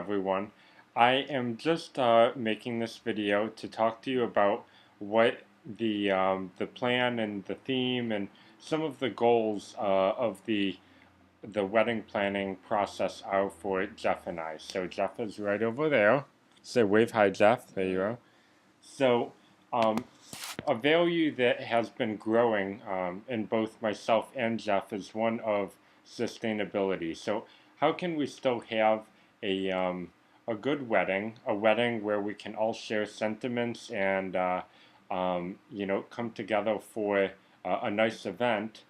everyone. I am just making this video to talk to you about what the plan and the theme and some of the goals of the wedding planning process are for Jeff and I. So Jeff is right over there. Say wave hi, Jeff. There you are. So um, a value that has been growing in both myself and Jeff is one of sustainability. So how can we still have a good wedding, a wedding where we can all share sentiments and come together for a nice event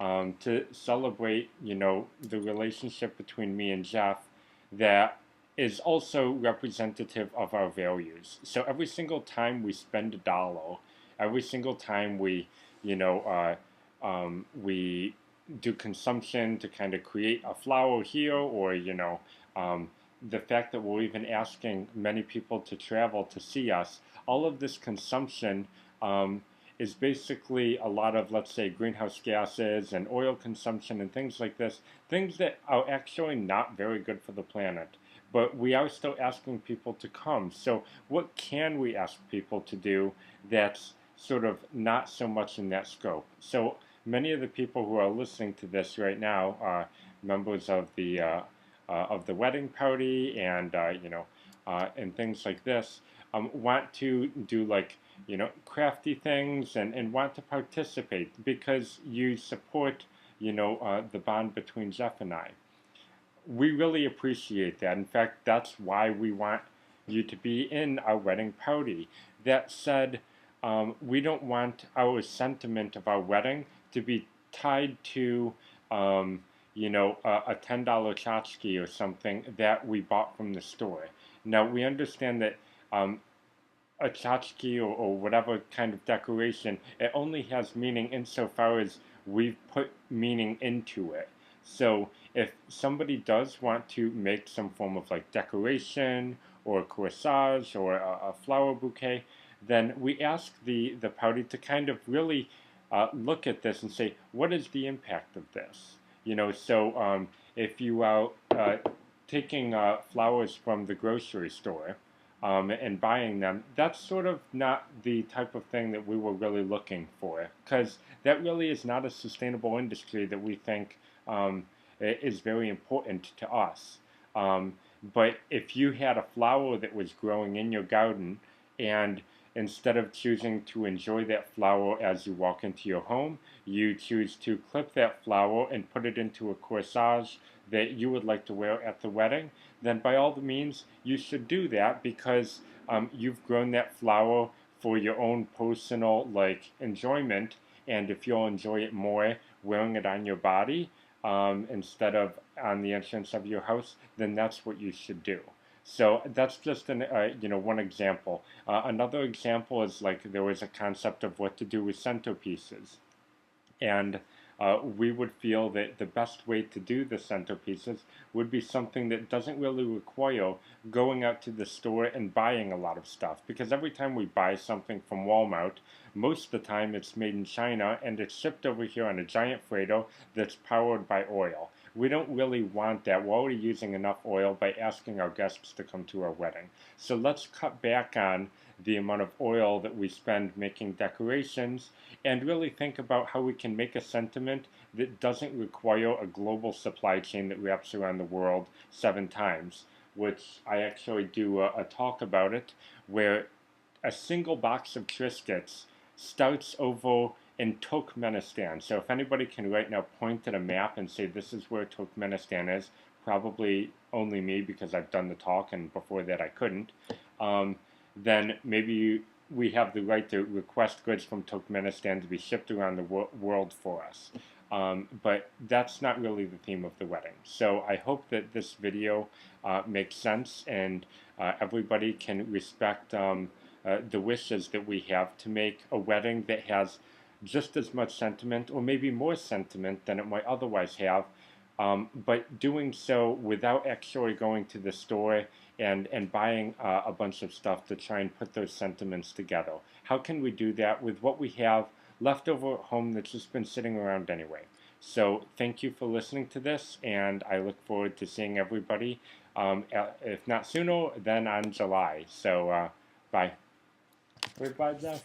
to celebrate the relationship between me and Jeff that is also representative of our values. So every single time we spend a dollar, every single time we do consumption to kind of create a flower here, or the fact that we're even asking many people to travel to see us, all of this consumption is basically a lot of, let's say, greenhouse gases and oil consumption and things like this, things that are actually not very good for the planet. But we are still asking people to come. So what can we ask people to do that's sort of not so much in that scope? So many of the people who are listening to this right now are members of the wedding party and and things like this, want to do crafty things and want to participate because you support the bond between Jeff and I. We really appreciate that. In fact, that's why we want you to be in our wedding party. That said, we don't want our sentiment of our wedding to be tied to a $10 tchotchke or something that we bought from the store. Now, we understand that a tchotchke or whatever kind of decoration, it only has meaning insofar as we've put meaning into it. So if somebody does want to make some form of decoration or a corsage or a flower bouquet, then we ask the party to kind of really look at this and say, what is the impact of this? So if you are taking flowers from the grocery store and buying them, that's sort of not the type of thing that we were really looking for, because that really is not a sustainable industry that we think is very important to us. But if you had a flower that was growing in your garden, and instead of choosing to enjoy that flower as you walk into your home, you choose to clip that flower and put it into a corsage that you would like to wear at the wedding, then by all the means you should do that, because you've grown that flower for your own personal enjoyment. And if you'll enjoy it more wearing it on your body instead of on the entrance of your house, then that's what you should do. So that's just one example. Another example is there was a concept of what to do with centerpieces, and we would feel that the best way to do the centerpieces would be something that doesn't really require going out to the store and buying a lot of stuff. Because every time we buy something from Walmart, most of the time it's made in China and it's shipped over here on a giant freighter that's powered by oil. We don't really want that. We're already using enough oil by asking our guests to come to our wedding. So let's cut back on the amount of oil that we spend making decorations and really think about how we can make a sentiment that doesn't require a global supply chain that wraps around the world 7 times, which I actually do a talk about it, where a single box of Triscuits starts over in Turkmenistan. So if anybody can right now point at a map and say this is where Turkmenistan is, probably only me, because I've done the talk and before that I couldn't, then maybe we have the right to request goods from Turkmenistan to be shipped around the world for us. But that's not really the theme of the wedding. So I hope that this video makes sense and everybody can respect the wishes that we have to make a wedding that has just as much sentiment, or maybe more sentiment than it might otherwise have, but doing so without actually going to the store and buying a bunch of stuff to try and put those sentiments together. How can we do that with what we have left over at home that's just been sitting around anyway? So thank you for listening to this, and I look forward to seeing everybody if not sooner, then on July. So bye. Goodbye, Jeff.